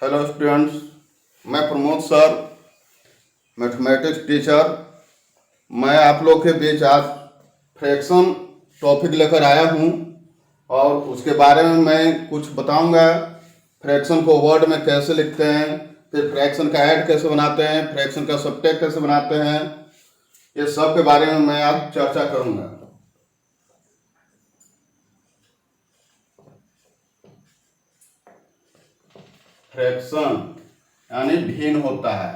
Hello students, मैं Pramod sir, mathematics teacher. मैं आप लोग के बीच आज फ्रैक्शन टॉपिक लेकर आया हूँ और उसके बारे में मैं कुछ बताऊंगा। फ्रैक्शन को वर्ड में कैसे लिखते हैं, फिर फ्रैक्शन का ऐड कैसे बनाते हैं, फ्रैक्शन का सब्ट्रैक्ट कैसे बनाते हैं, ये सब के बारे में मैं आज चर्चा करूँगा। फ्रैक्शन यानी भिन्न होता है।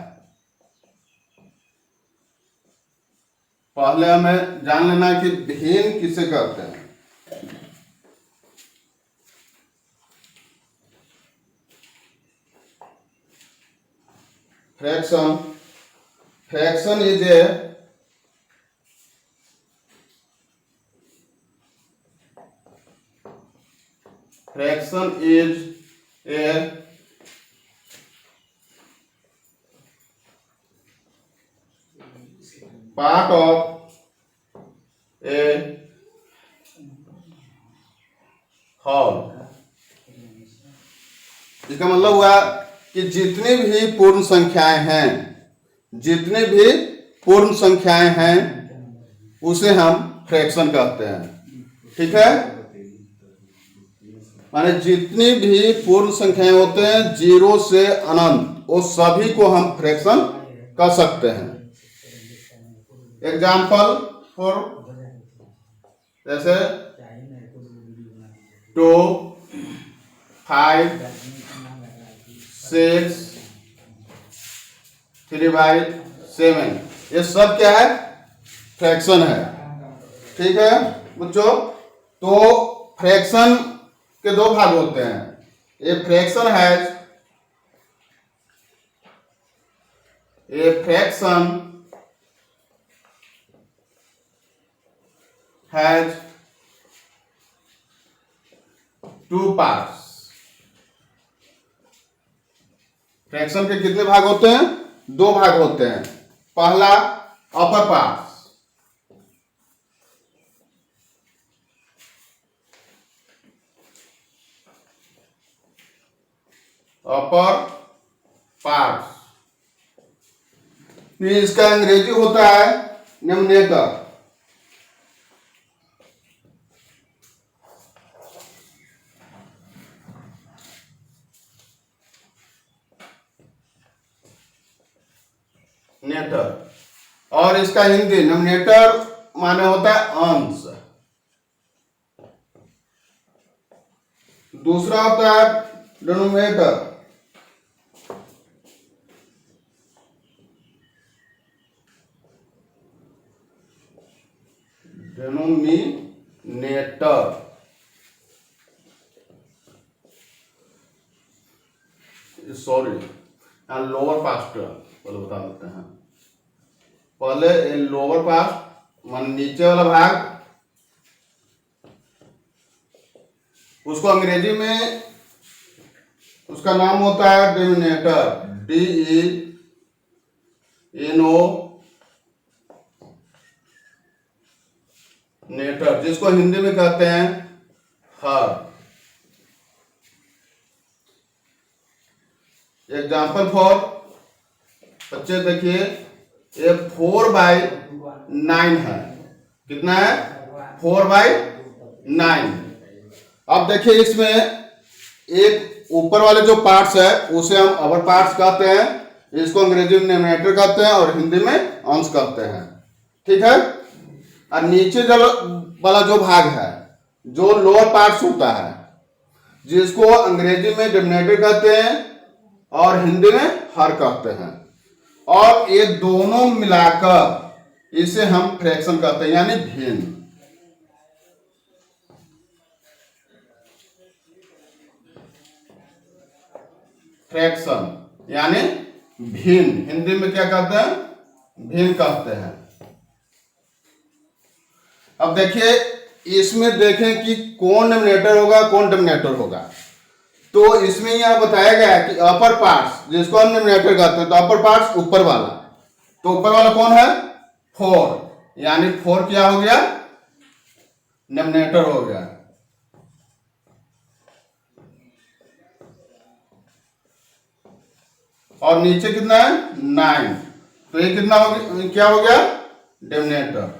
पहले हमें जान लेना है कि भिन्न किसे कहते हैं। Fraction is a part of a whole। इसका मतलब हुआ कि जितनी भी पूर्ण संख्याएं हैं उसे हम फ्रैक्शन कहते हैं। ठीक है, माने जितनी भी पूर्ण संख्याएं होते हैं 0 से अनंत, वो सभी को हम फ्रैक्शन कह सकते हैं। एग्जाम्पल फॉर जैसे 2, 5, 6, 3/7, ये सब क्या है? फ्रैक्शन है। ठीक है बच्चों, तो फ्रैक्शन के दो भाग होते हैं। A fraction has 2 parts. Fraction के कितने भाग होते हैं? 2 भाग होते हैं। पहला अपर पार्ट्स, इसका अंग्रेजी होता है न्यूमरेटर। और इसका हिंदी न्यूमरेटर माने होता है अंश। दूसरा होता है डिनोमिनेटर। सॉरी, लोअर पास्ट पहले बता देते हैं। पहले लोअर पास्ट मान नीचे वाला भाग, उसको अंग्रेजी में उसका नाम होता है डिनोमिनेटर। DENOminator, जिसको हिंदी में कहते हैं हर। एग्जाम्पल फॉर बच्चे देखिए, ये 4/9 है। कितना है? 4/9। अब देखिए इसमें एक ऊपर वाले जो पार्ट्स है उसे हम अपर पार्ट्स कहते हैं, इसको अंग्रेजी में न्यूमरेटर कहते हैं और हिंदी में अंश कहते हैं। ठीक है, और नीचे वाला जो भाग है, जो लोअर पार्ट्स होता है, जिसको अंग्रेजी में डिनोमिनेटर कहते हैं और हिंदी में हर कहते हैं, और ये दोनों मिलाकर इसे हम फ्रैक्शन कहते हैं, यानी भिन्न। फ्रैक्शन यानी भिन्न, हिंदी में क्या कहते हैं? भिन्न कहते हैं। अब देखिए इसमें देखें कि कौन डिनोमिनेटर होगा, कौन डिनोमिनेटर होगा। तो इसमें यह बताया गया है कि अपर पार्ट्स, जिसको हम डिनोमिनेटर कहते हैं, तो अपर पार्ट्स ऊपर वाला, तो ऊपर वाला कौन है? 4, यानी 4 क्या हो गया? डिनोमिनेटर हो गया। और नीचे कितना है 9, तो ये कितना हो गया, क्या हो गया डिनोमिनेटर।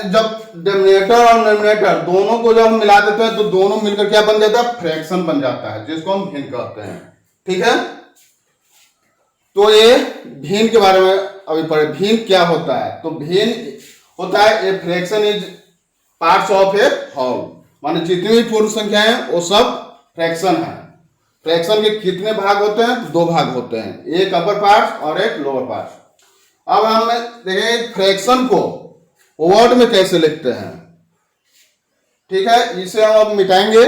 जब डिनोमिनेटर और न्यूमरेटर दोनों को जब हम मिला देते हैं तो दोनों मिलकर क्या बन जाता है, फ्रैक्शन बन जाता है, जिसको हम भिन्न कहते हैं। ठीक है, तो ये भिन्न के बारे में अभी पढ़े। भिन्न क्या होता है, तो भिन्न होता है a fraction is parts of a whole, माने जितनी भी पूर्ण संख्या है वो सब फ्रैक्शन है। फ्रैक्शन के कितने भाग होते हैं, तो 2 भाग होते हैं, एक अपर पार्ट्स और एक लोअर पार्ट्स। अब हम देखेंगे फ्रैक्शन को वर्ड में कैसे लिखते हैं। ठीक है, इसे हम अब मिटाएंगे,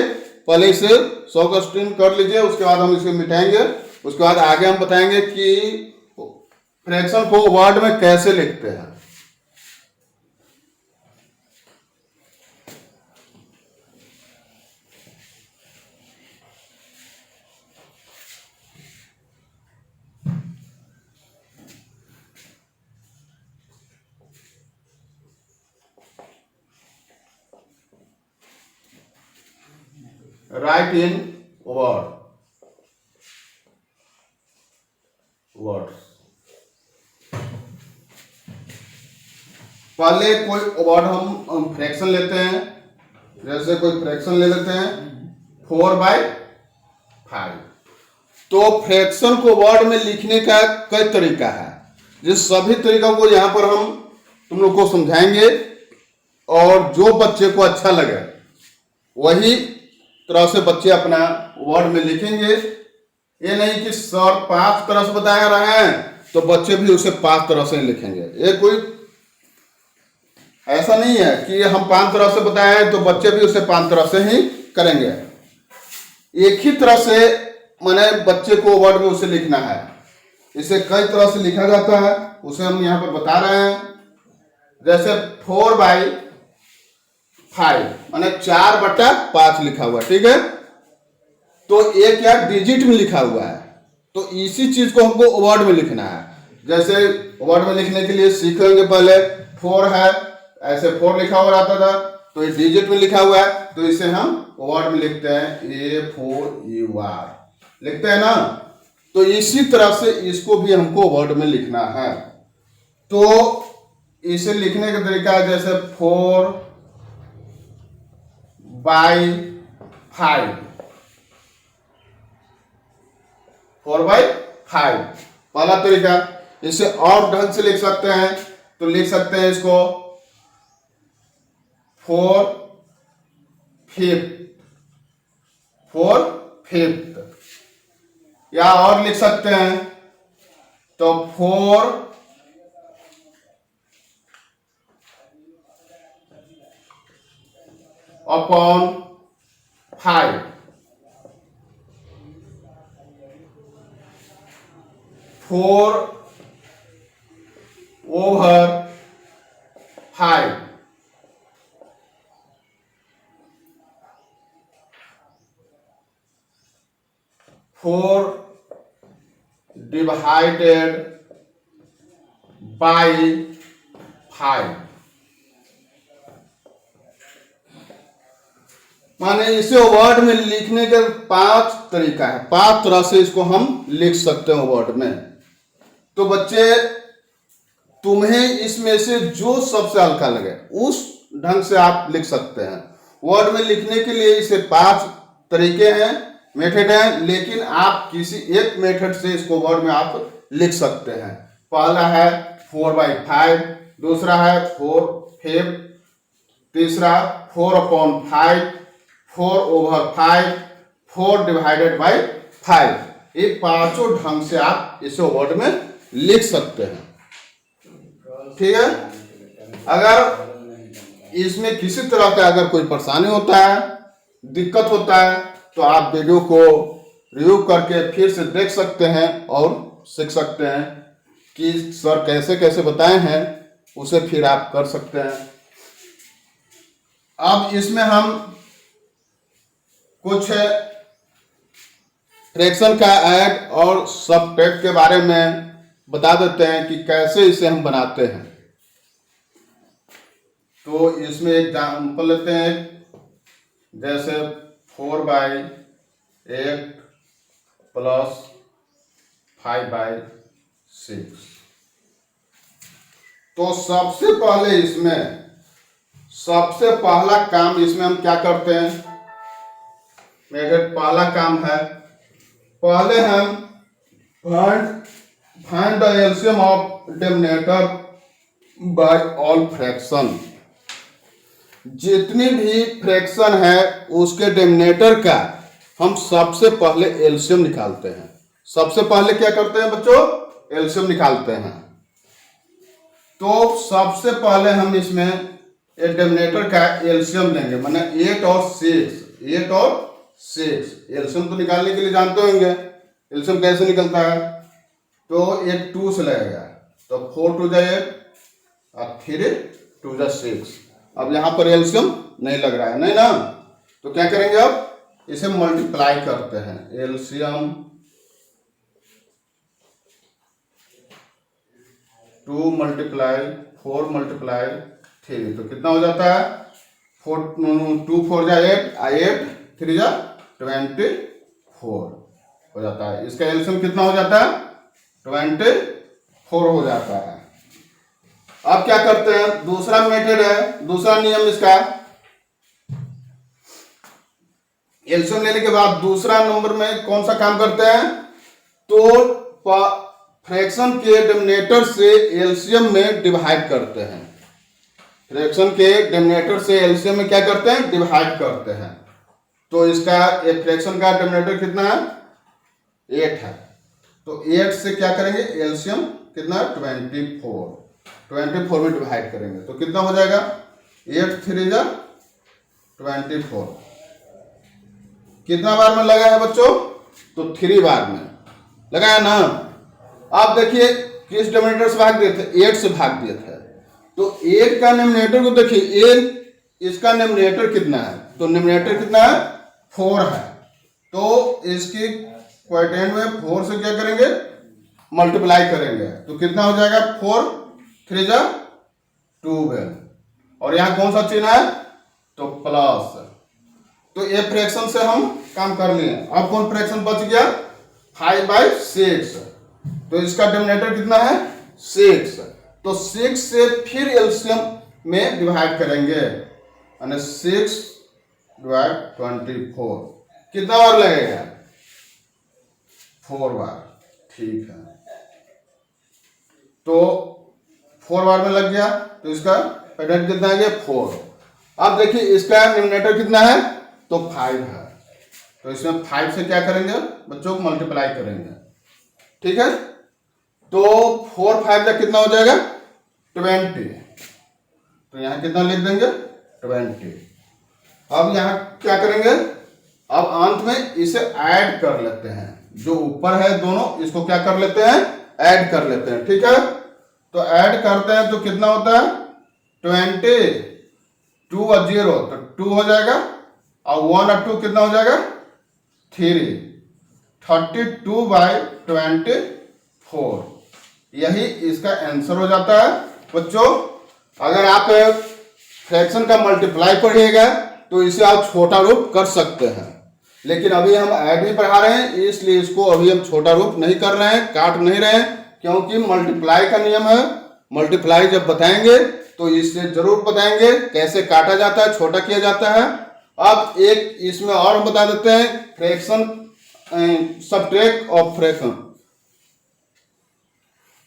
पहले इसे 100 का स्ट्रिंग कर लीजिए, उसके बाद हम इसे मिटाएंगे, उसके बाद आगे हम बताएंगे कि फ्रैक्शन को वर्ड में कैसे लिखते हैं। राइट इन वर्ड्स। पहले कोई वर्ड हम फ्रैक्शन लेते हैं, जैसे कोई फ्रैक्शन ले लेते हैं 4/5। तो फ्रैक्शन को वर्ड में लिखने का कई तरीका है, जिस सभी तरीकों को यहां पर हम तुम लोग को समझाएंगे, और जो बच्चे को अच्छा लगे वही तरह से बच्चे अपना वर्ड में लिखेंगे। ये नहीं कि सर 5 तरह से बताया रहे हैं तो बच्चे भी उसे 5 तरह से लिखेंगे। ये कोई ऐसा नहीं है कि हम 5 तरह से बताए हैं तो बच्चे भी उसे 5 तरह से ही करेंगे। एक ही तरह से माने बच्चे को वर्ड में उसे लिखना है। इसे कई तरह से लिखा जाता है, उसे हम यहाँ पर बता रहे हैं। जैसे 4/5 माने 4/5 लिखा हुआ है। ठीक है, तो एक क्या डिजिट में लिखा हुआ है, तो इसी चीज को हमको वर्ड में लिखना है। जैसे वर्ड में लिखने के लिए सीखेंगे, पहले 4 है, ऐसे 4 लिखा हुआ रहता था, तो ये डिजिट में लिखा हुआ है, तो इसे हम वर्ड में लिखते हैं A4ER लिखते हैं ना। तो इसी तरह से इसको भी हमको वर्ड में लिखना है। तो इसे लिखने का तरीका है, जैसे 4/5 4/5 पहला तरीका। इसे और ढंग से लिख सकते हैं, तो लिख सकते हैं इसको 4/5 या और लिख सकते हैं तो 4/5 4/5 4 divided by 5। माने इसे वर्ड में लिखने के 5 तरीका है, 5 तरह से इसको हम लिख सकते हैं वर्ड में। तो बच्चे तुम्हें इसमें से जो सबसे हल्का लगे उस ढंग से आप लिख सकते हैं। वर्ड में लिखने के लिए इसे 5 तरीके हैं, मेथड हैं, लेकिन आप किसी एक मेथड से इसको वर्ड में आप लिख सकते हैं। पहला है 4/5, दूसरा है 4/5, तीसरा 4/5, 4/5, 4 divided by 5। ये 5 ढंग से आप इसे वर्ड में लिख सकते हैं। ठीक है, अगर इसमें किसी तरह का अगर कोई परेशानी होता है, दिक्कत होता है, तो आप वीडियो को रिव्यू करके फिर से देख सकते हैं और सीख सकते हैं कि सर कैसे कैसे बताए हैं, उसे फिर आप कर सकते हैं। अब इसमें हम कुछ फ्रैक्शन का ऐड और सबट्रैक्ट के बारे में बता देते हैं कि कैसे इसे हम बनाते हैं। तो इसमें एग्जाम्पल लेते हैं, जैसे 4/8 प्लस 5/6। तो सबसे पहला काम इसमें हम क्या करते हैं, मेरे पहला काम है, पहले हम find the LCM of denominator by all fraction. जितनी भी फ्रैक्शन है उसके डिनोमिनेटर का हम सबसे पहले एलसीएम निकालते हैं। सबसे पहले क्या करते हैं बच्चों, एलसीएम निकालते हैं। तो सबसे पहले हम इसमें डिनोमिनेटर का एलसीएम लेंगे, माने 8 और 6 एलसीएम तो निकालने के लिए जानते होंगे एलसीएम कैसे निकलता है। तो एक 2 से लगेगा, तो 4 2 8 और 3 2 6। अब यहाँ पर एलसीएम नहीं लग रहा है, नहीं ना, तो क्या करेंगे, अब इसे मल्टीप्लाई करते हैं। एलसीएम 2 × 4 × 3, तो कितना हो जाता है, 2 4 8 8 3 24 हो जाता है। इसका एलसीएम कितना हो जाता है, 24 हो जाता है। अब क्या करते हैं, दूसरा मेथड है, दूसरा नियम इसका, एलसीएम लेने के बाद दूसरा नंबर में कौन सा काम करते हैं, तो फ्रैक्शन के डिनोमिनेटर से एलसीएम में डिवाइड करते हैं। फ्रैक्शन के डिनोमिनेटर से एलसीएम में क्या करते हैं, डिवाइड करते हैं। तो इसका एक फ्रैक्शन का डिनोमिनेटर कितना है, 8 है, तो 8 से क्या करेंगे, एलसीएम कितना है, 24 में डिवाइड करेंगे तो कितना हो जाएगा, 8 3 24। कितना बार में लगा है बच्चों, तो 3 बार में लगाया ना। आप देखिए किस डिनोमिनेटर से भाग दिए थे, 8 से भाग दिए थे, तो 8 का डिनोमिनेटर को देखिए, इसका डिनोमिनेटर कितना है, तो डिनोमिनेटर कितना है, 4 है, तो इसकी क्वोटिएंट में 4 से क्या करेंगे, मल्टीप्लाई करेंगे, तो कितना हो जाएगा, 4 3 12, और यहाँ कौन सा चिन्ह है, तो प्लस। तो ये फ्रैक्शन से हम काम कर लिए। अब कौन फ्रैक्शन बच गया, 5/6, तो इसका डिनोमिनेटर कितना है, 6, तो 6 से फिर एलसीएम में डिवाइड करेंगे, यानी 6 / 24, कितना बार लगेगा, 4 बार, ठीक है, तो 4 बार में लग गया, तो इसका पेटेंट कितना आ गया, 4। अब देखिए इसका डिनोमिनेटर कितना है, तो 5 है, तो इसमें 5 से क्या करेंगे बच्चों, को मल्टीप्लाई करेंगे, ठीक है, तो 4 5 का कितना हो जाएगा, 20, तो यहाँ कितना लिख देंगे, 20। अब यहाँ क्या करेंगे, अब अंत में इसे ऐड कर लेते हैं, जो ऊपर है दोनों इसको क्या कर लेते हैं, ऐड कर लेते हैं, ठीक है, तो ऐड करते हैं तो कितना होता है, 20 2 और 0 तो 2 हो जाएगा, और 1 और 2 कितना हो जाएगा, 3 32/24, यही इसका आंसर हो जाता है। बच्चों अगर आप फ्रैक्शन का मल्टीप्लाई पढ़िएगा तो इसे आप छोटा रूप कर सकते हैं, लेकिन अभी हम ऐड ही पढ़ा रहे हैं, इसलिए इसको अभी हम छोटा रूप नहीं कर रहे हैं, काट नहीं रहे हैं, क्योंकि मल्टीप्लाई का नियम है। मल्टीप्लाई जब बताएंगे तो इससे जरूर बताएंगे कैसे काटा जाता है, छोटा किया जाता है। अब एक इसमें और बता देते हैं, फ्रैक्शन सबट्रैक्ट ऑफ फ्रैक्शन,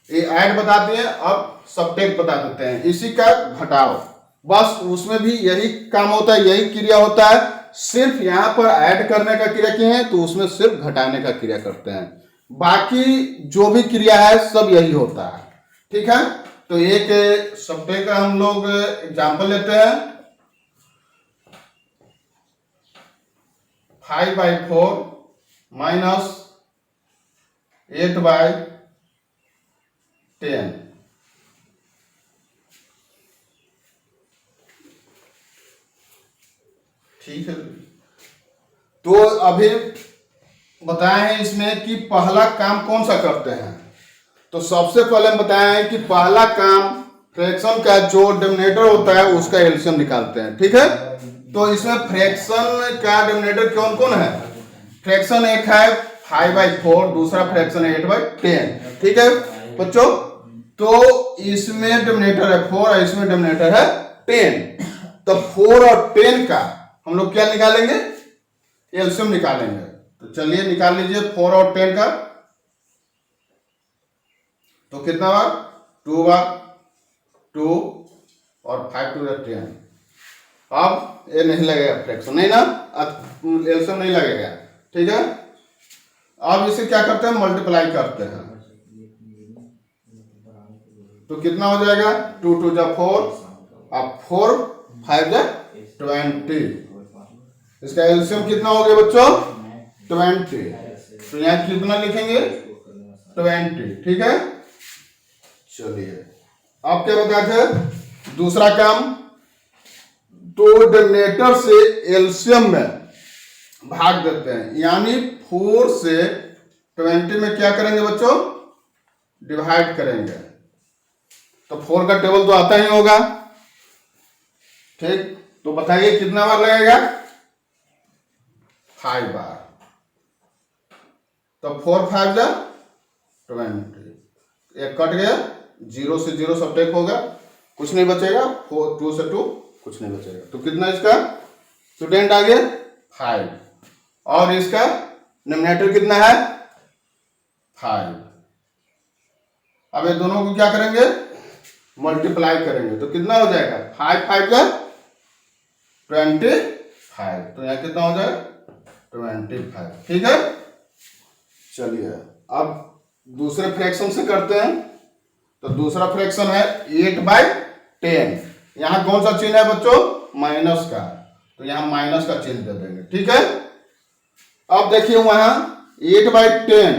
ये ऐड बता दिए, अब सबट्रैक्ट बता देते हैं, इसी का घटाव, बस उसमें भी यही काम होता है, यही क्रिया होता है, सिर्फ यहाँ पर ऐड करने का क्रिया किए हैं तो उसमें सिर्फ घटाने का क्रिया करते हैं, बाकी जो भी क्रिया है सब यही होता है, ठीक है। तो एक सबट्रैक्ट का हम लोग एग्जाम्पल लेते हैं, 5/4 माइनस 8/10, ठीक है। तो अभी बताए हैं इसमें कि पहला काम कौन सा करते हैं, तो सबसे पहले हम बताए हैं कि पहला काम फ्रैक्शन का जो डिनोमिनेटर होता है उसका एलसीएम निकालते हैं। ठीक है, तो इसमें फ्रैक्शन का डिनोमिनेटर कौन कौन है? फ्रैक्शन एक है 5/4, दूसरा फ्रैक्शन है 8/10। ठीक है बच्चों, तो इसमें डिनोमिनेटर है 4 और इसमें डिनोमिनेटर है 10। तो 4 और 10 का हम लोग क्या निकालेंगे? एलसीएम निकालेंगे। तो चलिए निकाल लीजिए 4 और 10 का। तो कितना बार? 2 बार, 2 और 5 2 10। अब ये नहीं लगेगा फ्रैक्शन, नहीं ना, एलसीएम नहीं लगेगा। ठीक है, अब इसे क्या करते हैं? मल्टीप्लाई करते हैं। तो कितना हो जाएगा? 2 2 जा 4, अब 4 5 जा 20। इसका एलसीएम कितना हो गया बच्चों? 20। तो यहाँ कितना लिखेंगे? 20। ठीक है, चलिए अब क्या बताए थे? दूसरा काम, तो डिनोमिनेटर से एलसीएम में भाग देते हैं, यानी 4 से 20 में क्या करेंगे बच्चों? डिवाइड करेंगे। तो 4 का टेबल तो आता ही होगा। ठीक, तो बताइए कितना बार लगेगा? 5 बार। तो 4 5 जा 20, एक कट गया, 0 से 0 सब्ट्रैक्ट होगा, कुछ नहीं बचेगा। 2 से 2 कुछ नहीं बचेगा। तो कितना इसका स्टूडेंट आ गया? 5। और इसका डिनोमिनेटर कितना है? 5। अब ये दोनों को क्या करेंगे? मल्टीप्लाई करेंगे। तो कितना हो जाएगा? 5 5 जा 25। तो यहाँ कितना हो जाएगा? 25। ठीक है, चलिए अब दूसरे फ्रैक्शन से करते हैं। तो दूसरा फ्रैक्शन है 8/10। यहां कौन सा चिन्ह है बच्चों? माइनस का। तो यहां माइनस का चिन्ह दे देंगे। ठीक है, अब देखिए वहां 8/10,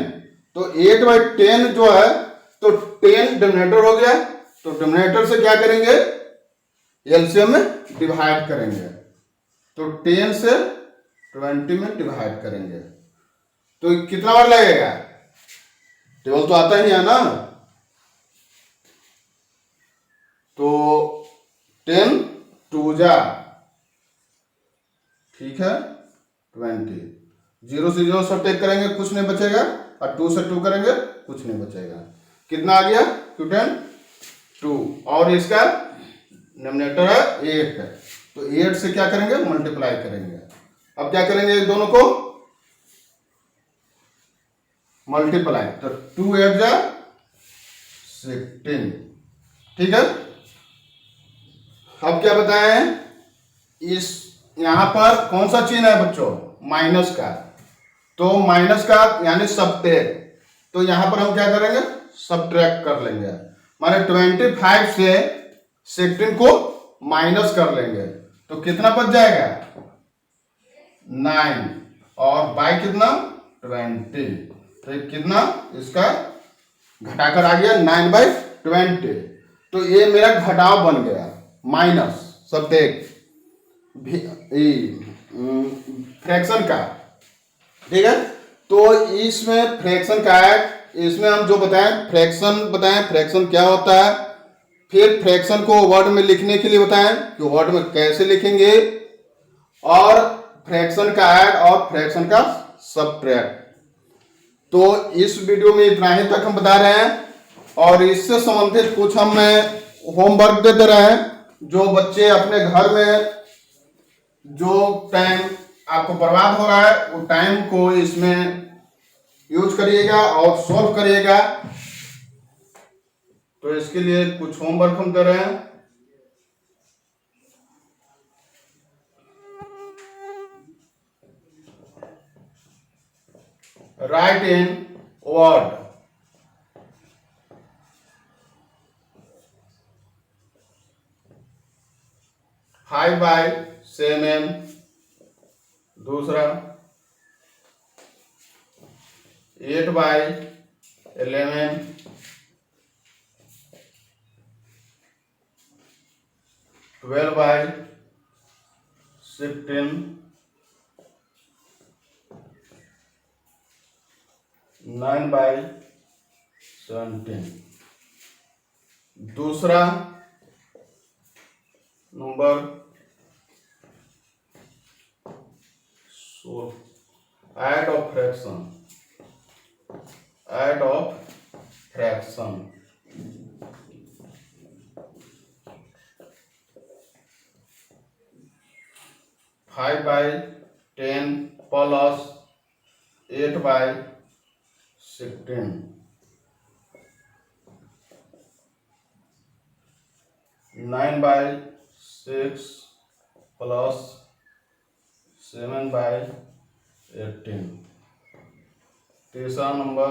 तो 8/10 जो है, तो 10 डिनोमिनेटर हो गया। तो डिनोमिनेटर से क्या करेंगे? एलसीएम में डिवाइड करेंगे। तो 10 से 20 में डिवाइड करेंगे। तो कितना बार लगेगा? टेबल तो आता ही है ना। तो 10 2 जा, ठीक है, 20। 0 से 0 सब्ट्रैक्ट करेंगे, कुछ नहीं बचेगा। और 2 से 2 करेंगे, कुछ नहीं बचेगा। कितना आ गया स्टूडेंट? 2। और इसका डिनोमिनेटर है 8 है। तो 8 से क्या करेंगे? मल्टीप्लाई करेंगे। अब क्या करेंगे? दोनों को मल्टीप्लाई। तो 2 8 जा 16। ठीक है, अब क्या बताएं? इस यहां पर कौन सा चिन्ह है बच्चों? माइनस का। तो माइनस का यानी सब्ट्रैक्ट। तो यहां पर हम क्या करेंगे? सब्ट्रैक्ट कर लेंगे। माने 25 से 16 को माइनस कर लेंगे। तो कितना बच जाएगा? 9। और बाई कितना? 20। तो कितना इसका घटाकर आ गया? 9/20। तो ये मेरा घटाव बन गया, माइनस सब्ट्रैक्ट फ्रैक्शन का। ठीक है, तो इसमें फ्रैक्शन का है। इसमें हम जो बताएं फ्रैक्शन क्या होता है। फिर फ्रैक्शन को वर्ड में लिखने के लिए बताएं कि वर्ड में कैसे लिखेंगे, और फ्रैक्शन का ऐड और फ्रैक्शन का सब्ट्रैक्ट। तो इस वीडियो में इतना ही तक हम बता रहे हैं, और इससे संबंधित कुछ हम होमवर्क दे रहे हैं, जो बच्चे अपने घर में जो टाइम आपको बर्बाद हो रहा है, वो टाइम को इसमें यूज करिएगा और सॉल्व करिएगा। तो इसके लिए कुछ होमवर्क हम दे रहे हैं। Right in word. Five by 7, दूसरा 8/11, 12/16, 9/17। दूसरा number 16, add of fraction 5/10 plus 8/16, 9/6 plus 7/18। तीसरा नंबर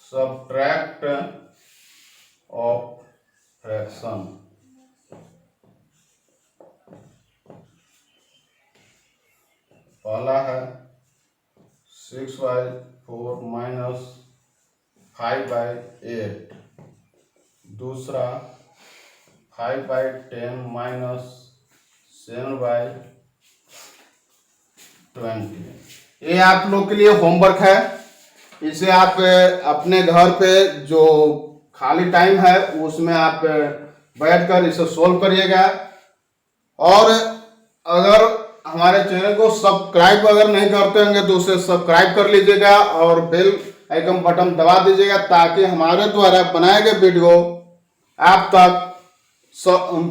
सब्ट्रैक्ट ऑफ फ्रैक्शन, पहला है 6/4 माइनस 5/8, दूसरा 5/10 माइनस 7/20। ये आप लोग के लिए होमवर्क है। इसे आप अपने घर पे जो खाली टाइम है उसमें आप बैठकर इसे सोल्व करिएगा। और अगर हमारे चैनल को सब्सक्राइब अगर नहीं करते होंगे तो उसे सब्सक्राइब कर लीजिएगा और बेल आइकन बटन दबा दीजिएगा, ताकि हमारे द्वारा बनाए गए वीडियो आप तक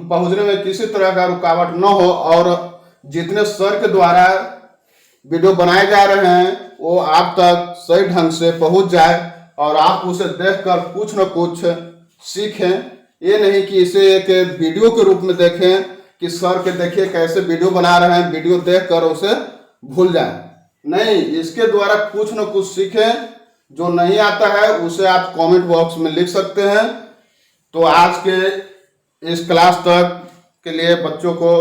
पहुंचने में किसी तरह का रुकावट न हो, और जितने सर के द्वारा वीडियो बनाए जा रहे हैं वो आप तक सही ढंग से पहुंच जाए और आप उसे देखकर कुछ न कुछ सीखें। ये नहीं कि इसे एक वीडियो के रूप में देखें कि सर के देखिए कैसे वीडियो बना रहे हैं, वीडियो देखकर उसे भूल जाएं। नहीं, इसके द्वारा कुछ न कुछ सीखें। जो नहीं आता है उसे आप कमेंट बॉक्स में लिख सकते हैं। तो आज के इस क्लास तक के लिए बच्चों को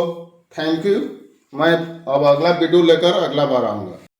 थैंक यू। मैं अब अगला वीडियो लेकर अगला बार आऊँगा।